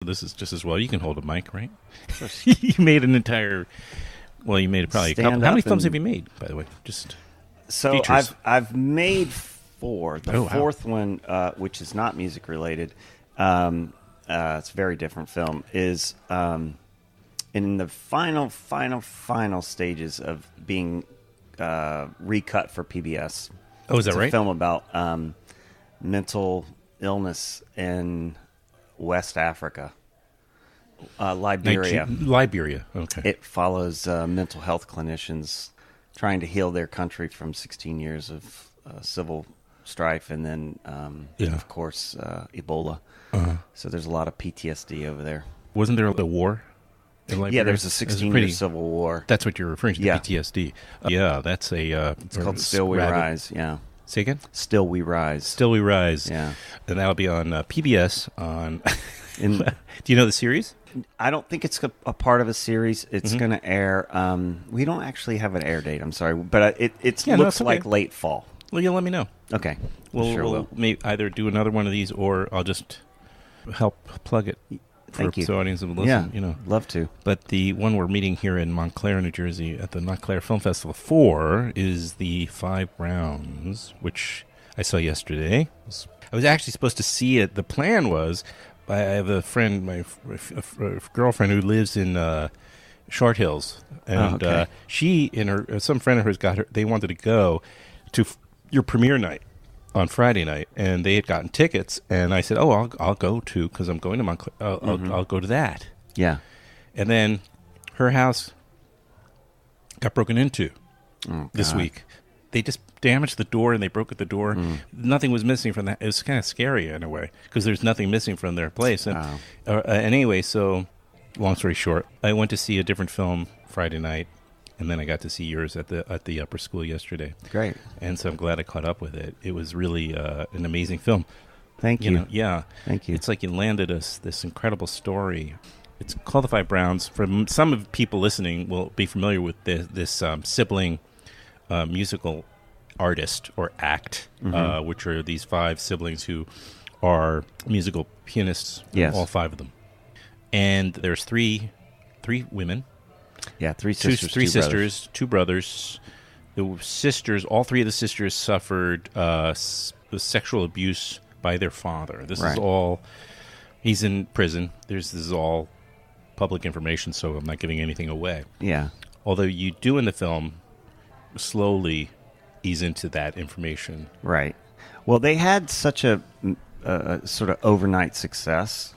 This is just as well. You can hold a mic, right? You made an entire. Well, you made probably a couple. How many films have you made, by the way? Just so features. I've made 4. The fourth one, which is not music related, it's a very different film, is in the final stages of being recut for PBS. Oh, is that it's right? A film about mental illness in West Africa, Liberia. Liberia, okay. It follows mental health clinicians trying to heal their country from 16 years of civil strife, and then, of course, Ebola. So there's a lot of PTSD over there. Wasn't there a war in Liberia? Yeah, there's a 16-year civil war. That's what you're referring to, PTSD. That's a... it's called Still We Rise, yeah. Say again? Still We Rise. Still We Rise. Yeah. And that'll be on PBS on... Do you know the series? I don't think it's a part of a series. It's going to air... we don't actually have an air date, I'm sorry. But it looks like late fall. Well, you'll let me know. Okay. We'll maybe either do another one of these, or I'll just help plug it for the audience that will listen. Yeah, love to. But the one we're meeting here in Montclair, New Jersey, at the Montclair Film Festival for is the 5 BROWS, which I saw yesterday. I was actually supposed to see it. The plan was, I have a friend, my girlfriend who lives in Short Hills, and she and some friend of hers they wanted to go to your premiere night on Friday night, and they had gotten tickets, and I said, I'll go too, because I'm going to Montclair. I'll go to that. Yeah. And then her house got broken into this week. They just damaged the door, and they broke at the door. Nothing was missing from that. It was kind of scary in a way, because there's nothing missing from their place. And anyway, so long story short, I went to see a different film Friday night, and then I got to see yours at the upper school yesterday. Great. And so I'm glad I caught up with it. It was really an amazing film. Thank you. Thank you. It's like you landed us this incredible story. It's called The 5 BROWS. For some of the people listening will be familiar with this sibling musical artist or act, which are these 5 siblings who are musical pianists, all 5 of them. And there's 3 women. Yeah, 3 sisters, 3 sisters, 2 brothers. The sisters, all 3 of the sisters suffered sexual abuse by their father. This is all, he's in prison. This is all public information, so I'm not giving anything away. Yeah. Although you do in the film slowly ease into that information. Right. Well, they had such a sort of overnight success.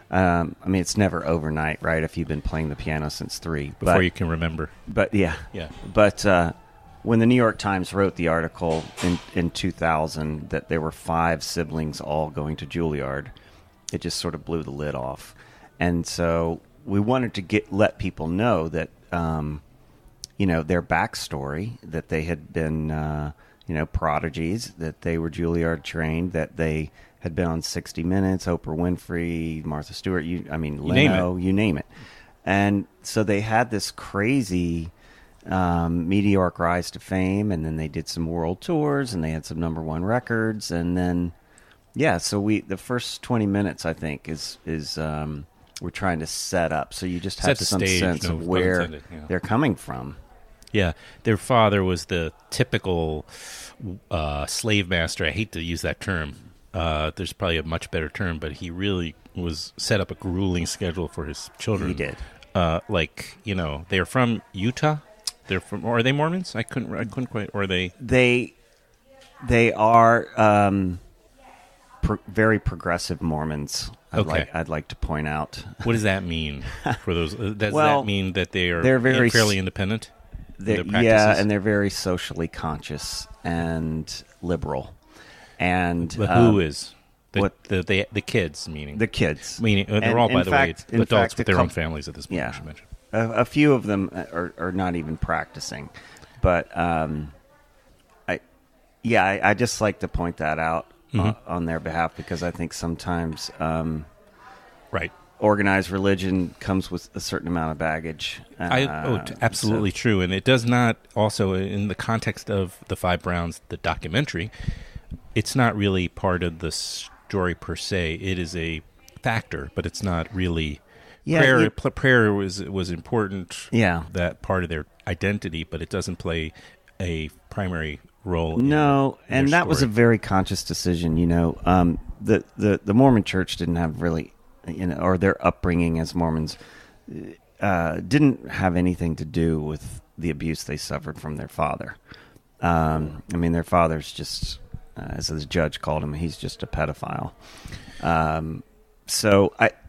I mean, it's never overnight, right? If you've been playing the piano since 3. Before you can remember. But, yeah. But when the New York Times wrote the article in 2000 that there were 5 siblings all going to Juilliard, it just sort of blew the lid off. And so we wanted to let people know that, their backstory, that they had been, prodigies, that they were Juilliard-trained, that they had been on 60 Minutes, Oprah Winfrey, Martha Stewart, Leno, you name it. And so they had this crazy meteoric rise to fame, and then they did some world tours, and they had some #1 records, and then, so the first 20 minutes, I think, is we're trying to set up, so you just have some sense of where they're coming from. Yeah, their father was the typical slave master. I hate to use that term. There's probably a much better term, but he really was set up a grueling schedule for his children. He did. They're from Utah. Or are they Mormons? I couldn't quite. Or are they? They are very progressive Mormons. I'd like to point out. What does that mean for those? Does that mean that they're very fairly independent? And they're very socially conscious and liberal. And but who is the kids? Meaning the kids. Meaning they're all, by the way, adults with their own families at this point. Yeah, I should mention. A few of them are not even practicing, but I just like to point that out on their behalf, because I think sometimes organized religion comes with a certain amount of baggage. Absolutely true. And it does not, also in the context of the 5 BROWS, the documentary, it's not really part of the story per se. It is a factor, but it's not really. Yeah, prayer was important. Yeah. That part of their identity, but it doesn't play a primary role. No, in and their that was a story. very conscious decision. The Mormon Church didn't have really, or their upbringing as Mormons didn't have anything to do with the abuse they suffered from their father. Their father's just, as the judge called him, he's just a pedophile.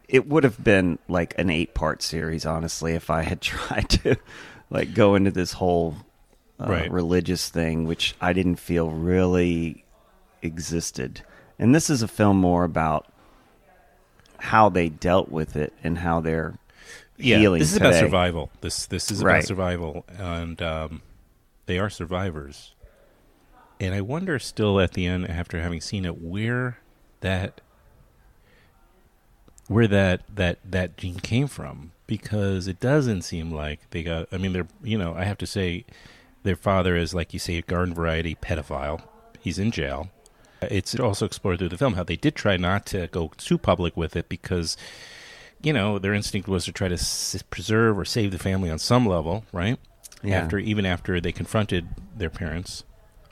It would have been like an 8-part series, honestly, if I had tried to like go into this whole religious thing, which I didn't feel really existed. And this is a film more about how they dealt with it and how they're healing. This is today. about survival. This is Right. about survival, and they are survivors. And I wonder still at the end, after having seen it, where that gene came from, because it doesn't seem like they got. I mean, I have to say, their father is, like you say, a garden variety pedophile. He's in jail. It's also explored through the film how they did try not to go too public with it because, their instinct was to try to preserve or save the family on some level, right? Yeah. Even after they confronted their parents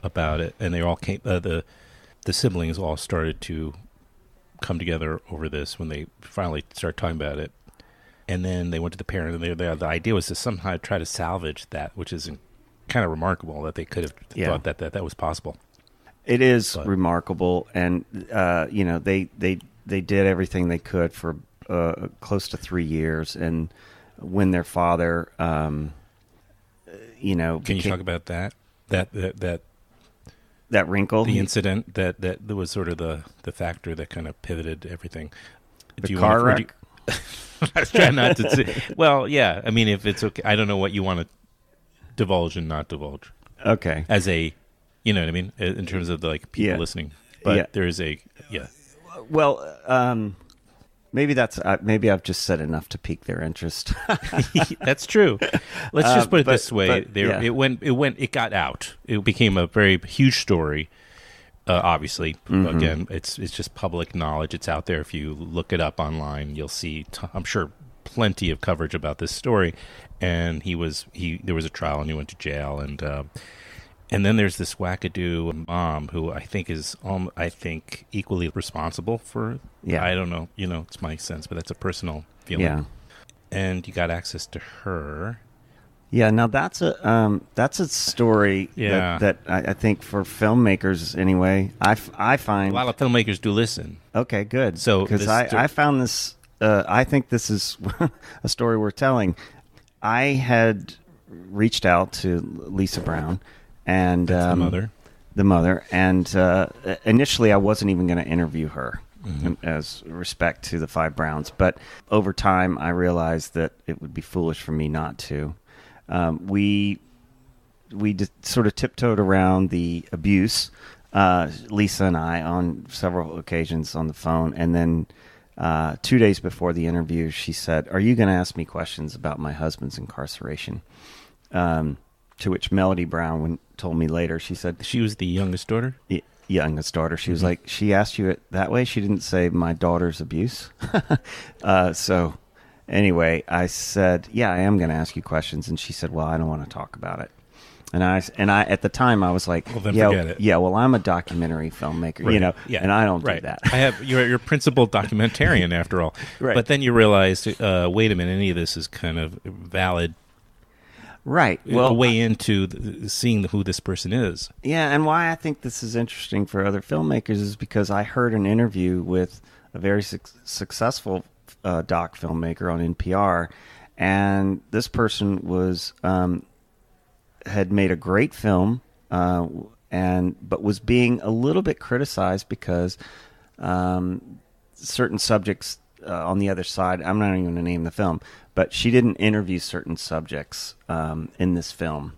about it, and they all came, the siblings all started to come together over this when they finally started talking about it. And then they went to the parent, and the idea was to somehow try to salvage that, which is kind of remarkable that they could have thought that was possible. It is remarkable, and they did everything they could for close to 3 years, and when their father, can you talk about that wrinkle, the incident that was sort of the factor that kind of pivoted everything? The car wreck? I was trying not to say. Well, yeah. I mean, if it's okay, I don't know what you want to divulge and not divulge. Okay. As a, you know what I mean, in terms of people listening. But there is Well, maybe maybe I've just said enough to pique their interest. That's true. Let's just put it this way: it got out. It became a very huge story. Obviously, again, it's just public knowledge. It's out there. If you look it up online, you'll see. I'm sure plenty of coverage about this story. And there was a trial, and he went to jail, and then there's this wackadoo mom who I think is equally responsible for. Yeah. I don't know. It's my sense, but that's a personal feeling. Yeah. And you got access to her. Yeah, now that's a story that I think for filmmakers anyway, I find a lot of filmmakers do listen. Okay, good. So because I found this, I think this is a story worth telling. I had reached out to Lisa Brown, and the mother, and initially I wasn't even going to interview her. As respect to the 5 Browns, but over time I realized that it would be foolish for me not to. We just sort of tiptoed around the abuse, Lisa and I, on several occasions on the phone. And then 2 days before the interview, she said, "Are you going to ask me questions about my husband's incarceration?" To which Melody Brown told me later, she said... She was the youngest daughter? Youngest daughter. She was like, she asked you it that way? She didn't say my daughter's abuse? So... Anyway, I said, "Yeah, I am going to ask you questions," and she said, "Well, I don't want to talk about it." And I at the time I was like, "Well, then forget it." Yeah, well, I'm a documentary filmmaker, and I don't do that. You're a principal documentarian after all. Right. But then you realized, wait a minute, any of this is kind of valid. Right. Well, a way into seeing who this person is. Yeah, and why I think this is interesting for other filmmakers is because I heard an interview with a very successful doc filmmaker on NPR, and this person was had made a great film, but was being a little bit criticized because certain subjects on the other side. I'm not even going to name the film, but she didn't interview certain subjects in this film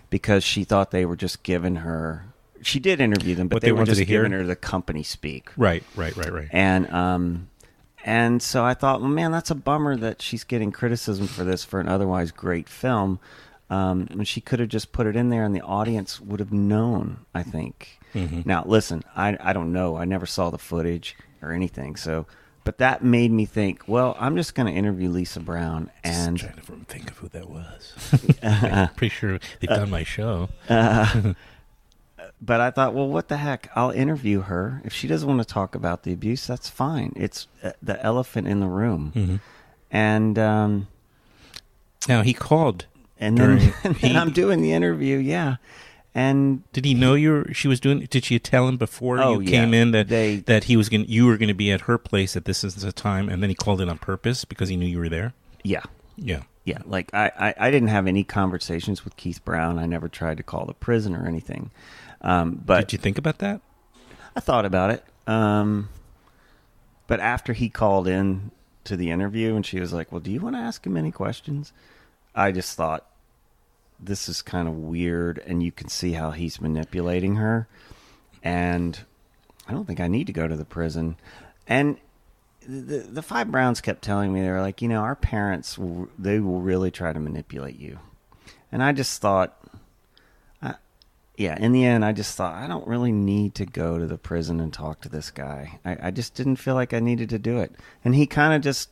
because she thought they were just giving her. She did interview them, but they were just giving her the company speak. Right. And so I thought, well, man, that's a bummer that she's getting criticism for this for an otherwise great film. And she could have just put it in there, and the audience would have known, I think. Now, listen, I don't know. I never saw the footage or anything, so But that made me think, well, I'm just going to interview Lisa Brown. And Just trying to think of who that was. I'm pretty sure they've done my show. But I thought, well, what the heck? I'll interview her. If she doesn't want to talk about the abuse, that's fine. It's the elephant in the room. Mm-hmm. And Now, he called. and then, I'm doing the interview, yeah. And did he know she was doing? Did she tell him before you came in that you were going to be at her place at this is the time, and then he called in on purpose because he knew you were there? Yeah. Yeah. Yeah, like I didn't have any conversations with Keith Brown. I never tried to call the prison or anything. But did you think about that? I thought about it. But after he called in to the interview and she was like, well, do you want to ask him any questions? I just thought, this is kind of weird, and you can see how he's manipulating her. And I don't think I need to go to the prison. And the five Browns kept telling me, they were like, our parents, they will really try to manipulate you. And I just thought, in the end, I just thought, I don't really need to go to the prison and talk to this guy. I just didn't feel like I needed to do it. And he kind of just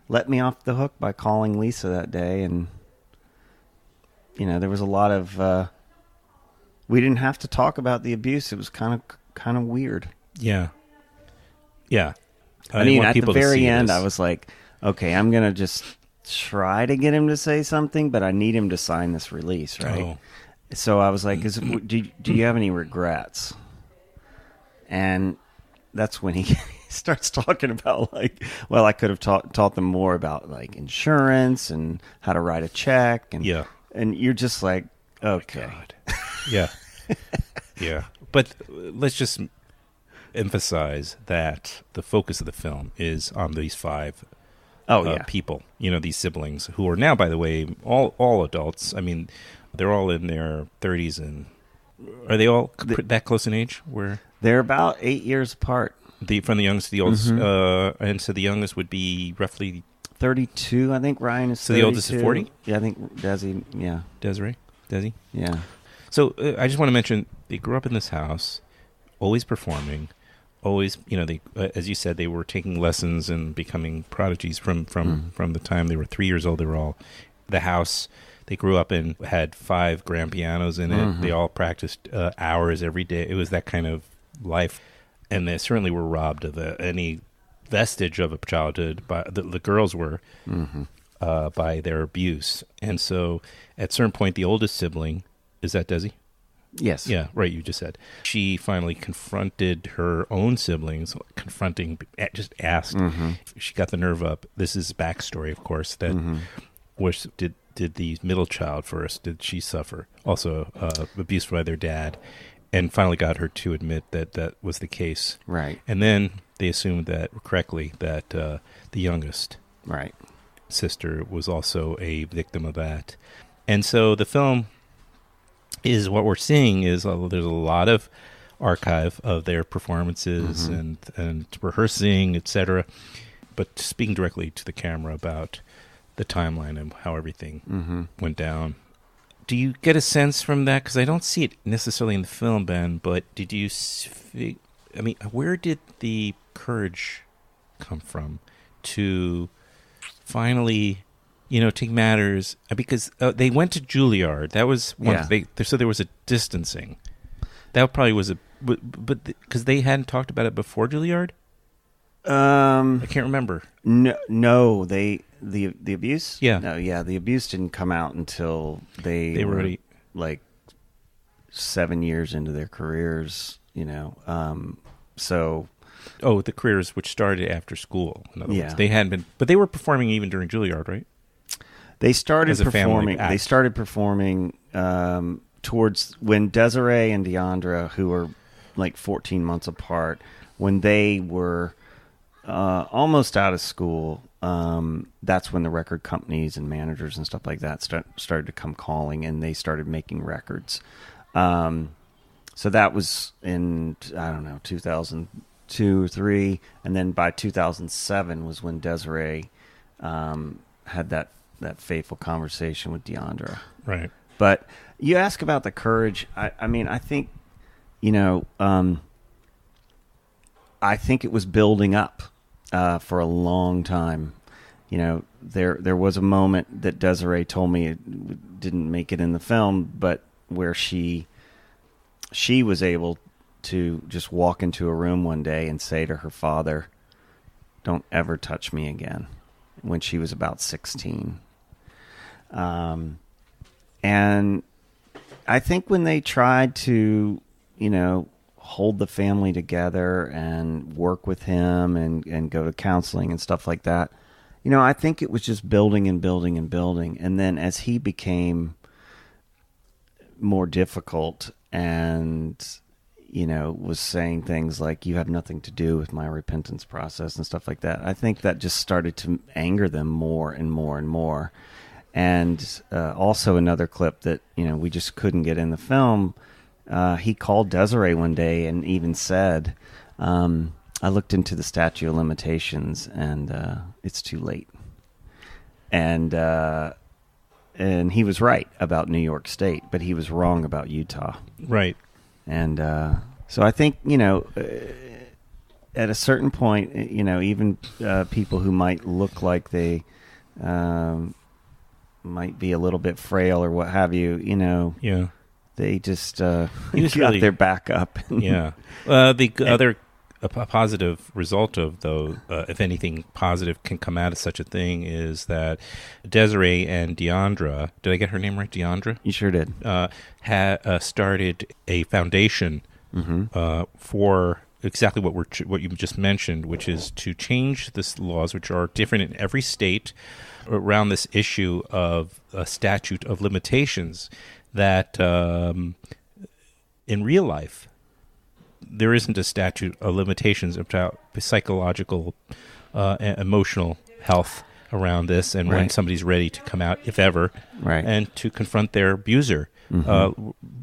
let me off the hook by calling Lisa that day. And, there was a lot of, we didn't have to talk about the abuse. It was kind of weird. Yeah. Yeah. I mean, at the very end, I was like, okay, I'm going to just try to get him to say something, but I need him to sign this release, right? Oh. So I was like, do you have any regrets? And that's when he starts talking about, like, well, I could have taught them more about, like, insurance and how to write a check. And, and you're just like, okay. Oh, yeah. Yeah. But let's just emphasize that the focus of the film is on these five people, these siblings who are now, by the way, all adults. I mean, they're all in their 30s, and are they all that close in age? They're about 8 years apart. From the youngest to the oldest, and so the youngest would be roughly 32. I think Ryan is. So 32. The oldest is 40. Yeah, I think Desi. Yeah, Desi. Yeah. So I just want to mention they grew up in this house, always performing. Always, they, as you said, they were taking lessons and becoming prodigies from the time they were 3 years old. They were all, the house they grew up in had 5 grand pianos in it. They all practiced hours every day. It was that kind of life, and they certainly were robbed of any vestige of a childhood. By the girls were by their abuse, and so at a certain point, the oldest sibling, is that Desi? Yes. Yeah, right, you just said. She finally confronted her own siblings, just asked. She got the nerve up. This is backstory, of course, that did the middle child first, did she suffer also abuse by their dad, and finally got her to admit that was the case. Right. And then they assumed that, correctly, that the youngest sister was also a victim of that. And so the film is what we're seeing is there's a lot of archive of their performances and rehearsing, etc. But speaking directly to the camera about the timeline and how everything went down. Do you get a sense from that? Because I don't see it necessarily in the film, Ben, but did you... where did the courage come from to finally... take matters, because they went to Juilliard. That was one. So there was a distancing. That probably was but because they hadn't talked about it before Juilliard. I can't remember. No, the abuse. Yeah, no, the abuse didn't come out until they were already, like 7 years into their careers. So. Oh, the careers which started after school. In other words, they hadn't been, but they were performing even during Juilliard, right? They started performing. They started performing towards when Desiree and Deandra, who were like 14 months apart, when they were almost out of school. That's when the record companies and managers and stuff like that started to come calling, and they started making records. So that was in 2002 or 3, and then by 2007 was when Desiree had that fateful conversation with Deandra. Right. But you ask about the courage. I think, I think it was building up. for a long time. You know, there was a moment that Desiree told me it didn't make it in the film, but where she was able to just walk into a room one day and say to her father, "Don't ever touch me again," when she was about 16. And I think when they tried to, you know, hold the family together and work with him and go to counseling and stuff like that, you know, I think it was just building and building and building. And then as he became more difficult and, you know, was saying things like, "You have nothing to do with my repentance process," and stuff like that, I think that just started to anger them more and more and more. And also another clip that, you know, we just couldn't get in the film, he called Desiree one day and even said, "I looked into the statute of limitations and it's too late." And he was right about New York State, but he was wrong about Utah. Right. And so I think, you know, at a certain point, you know, even people who might look like they might be a little bit frail or what have you, you know, Yeah. they just He was got really- their back up. Yeah. A positive result of, though, if anything positive can come out of such a thing, is that Desiree and Deandra, did I get her name right? Deandra? You sure did. Started a foundation for exactly what you just mentioned, which is to change the laws, which are different in every state, around this issue of a statute of limitations that in real life there isn't a statute of limitations about psychological and emotional health around this, and when somebody's ready to come out, if ever, and to confront their abuser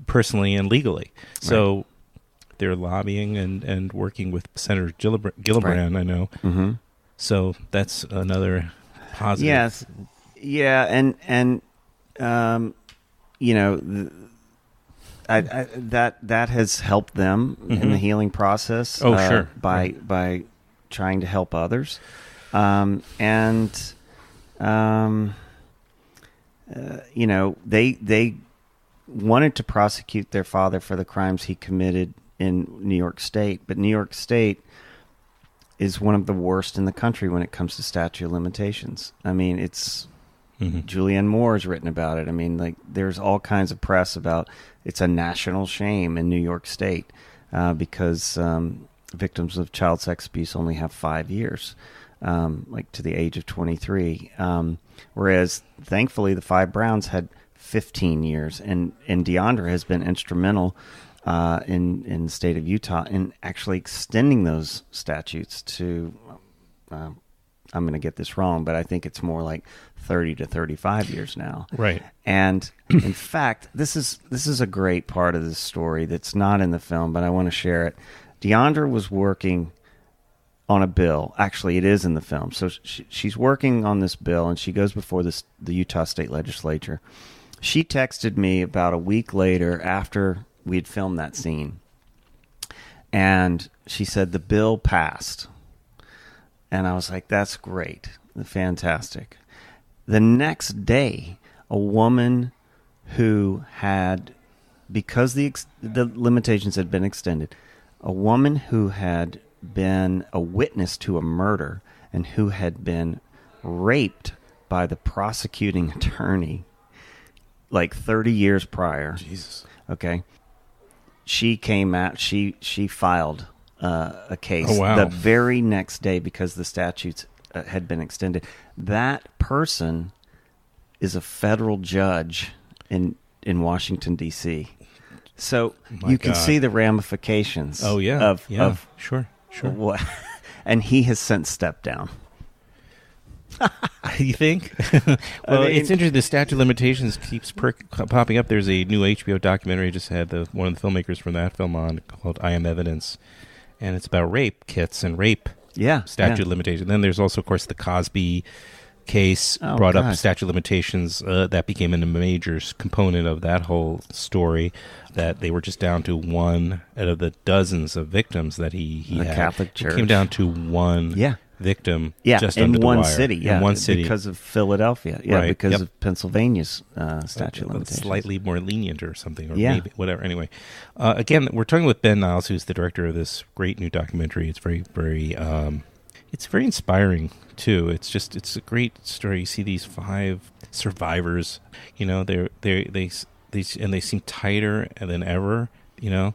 personally and legally. So they're lobbying and working with Senator Gillibrand, I know. So that's another positive. Yes. Yeah, and you know, that has helped them in the healing process. Oh, sure. By trying to help others, you know, they wanted to prosecute their father for the crimes he committed in New York State, but New York State is one of the worst in the country when it comes to statute of limitations. I mean, it's Julianne Moore has written about it. I mean, like, there's all kinds of press about it's a national shame in New York State because victims of child sex abuse only have 5 years, like to the age of 23. Whereas, thankfully, the 5 Browns had 15 years, and Deandra has been instrumental in the state of Utah in actually extending those statutes to, I'm going to get this wrong, but I think it's more like 30 to 35 years now. Right. And in fact, this is a great part of this story that's not in the film, but I want to share it. Deandra was working on a bill. Actually, it is in the film. So she's working on this bill, and she goes before the Utah State Legislature. She texted me about a week later after we had filmed that scene, and she said the bill passed. And I was like, that's great. Fantastic. The next day, a woman who had, because the limitations had been extended, a woman who had been a witness to a murder and who had been raped by the prosecuting attorney like 30 years prior. Jesus. Okay. She came out, she filed a case the very next day because the statutes had been extended. That person is a federal judge in Washington, D.C. So you can see the ramifications. Oh, yeah. Of sure. What, and he has since stepped down. You think? Well, it's interesting. The statute of limitations keeps popping up. There's a new HBO documentary. I just had one of the filmmakers from that film on, called I Am Evidence. And it's about rape kits and rape statute of limitations. Then there's also, of course, the Cosby case brought up statute of limitations. That became a major component of that whole story, that they were just down to one out of the dozens of victims that he had. Catholic Church. It came down to one victim Yeah, just in under the one wire. city. Yeah, in one city. because of Philadelphia. Yeah, Right, because yep. of Pennsylvania's statute of limitations. Slightly more lenient or something, or Yeah. maybe whatever. Anyway, again, we're talking with Ben Niles, who's the director of this great new documentary. It's very, very, it's very inspiring too. It's a great story. You see these 5 survivors. You know, they seem tighter than ever. You know,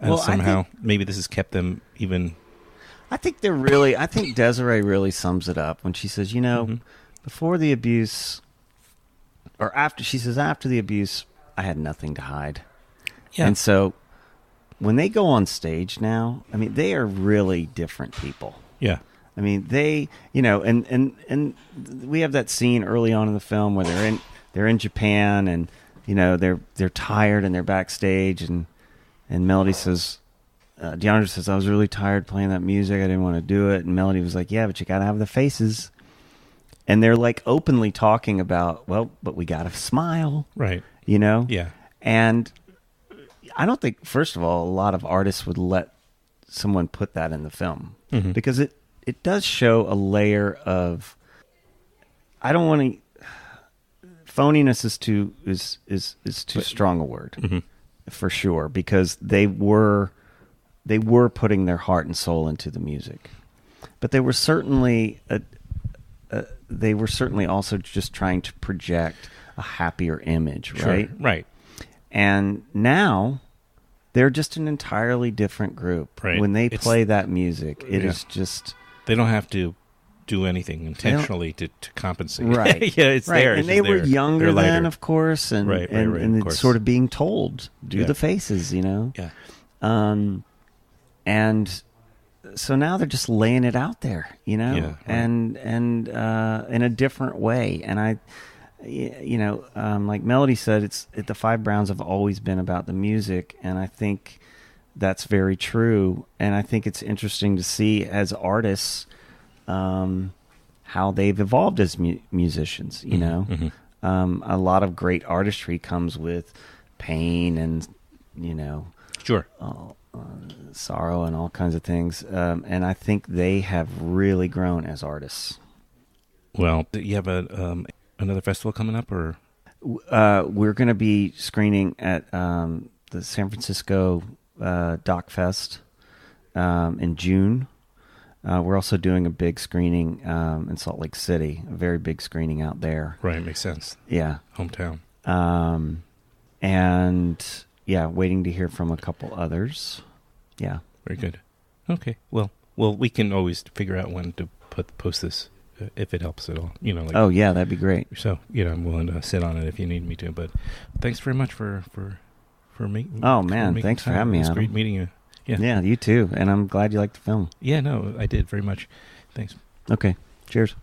and Well, somehow maybe this has kept them even. I think Desiree really sums it up when she says, you know, Mm-hmm. before the abuse, or after, she says, after the abuse, I had nothing to hide. Yeah. And so when they go on stage now, I mean, they are really different people. Yeah. I mean, they, you know, and we have that scene early on in the film where they're in Japan, and you know they're tired and they're backstage, and Melody says, DeAndre says, I was really tired playing that music. I didn't want to do it. And Melody was like, yeah, but you got to have the faces. And they're like openly talking about, well, but we got to smile. Right. You know? Yeah. And I don't think, first of all, a lot of artists would let someone put that in the film. Mm-hmm. Because it does show a layer of, I don't want to, phoniness is too strong a word. Mm-hmm. For sure. Because they were putting their heart and soul into the music, but they were certainly also just trying to project a happier image, right? Sure. Right. And now they're just an entirely different group. Right. When they play that music, it is just, they don't have to do anything intentionally to compensate. Right. Yeah, it's right. there. And they were younger then, of course, and Right, and of it's sort of being told, do Yeah. the faces, you know. Yeah. And so now they're just laying it out there, you know, Yeah, right. and in a different way. And you know, like Melody said, the 5 Browns have always been about the music, and I think that's very true. And I think it's interesting to see as artists how they've evolved as musicians. You know, Mm-hmm. A lot of great artistry comes with pain and, you know, Sure. sorrow and all kinds of things. And I think they have really grown as artists. Well, do you have another festival coming up, or? We're going to be screening at the San Francisco Doc Fest in June. We're also doing a big screening in Salt Lake City, a very big screening out there. Right, makes sense. Yeah. Hometown. And yeah, waiting to hear from a couple others. Yeah. Very good. Okay. Well, we can always figure out when to post this if it helps at all. You know. Like, oh yeah, that'd be great. So you know, I'm willing to sit on it if you need me to. But thanks very much for making. Oh man, thanks for having me. It's Adam. great meeting you. Yeah. Yeah, you too. And I'm glad you liked the film. Yeah. No, I did very much. Thanks. Okay. Cheers.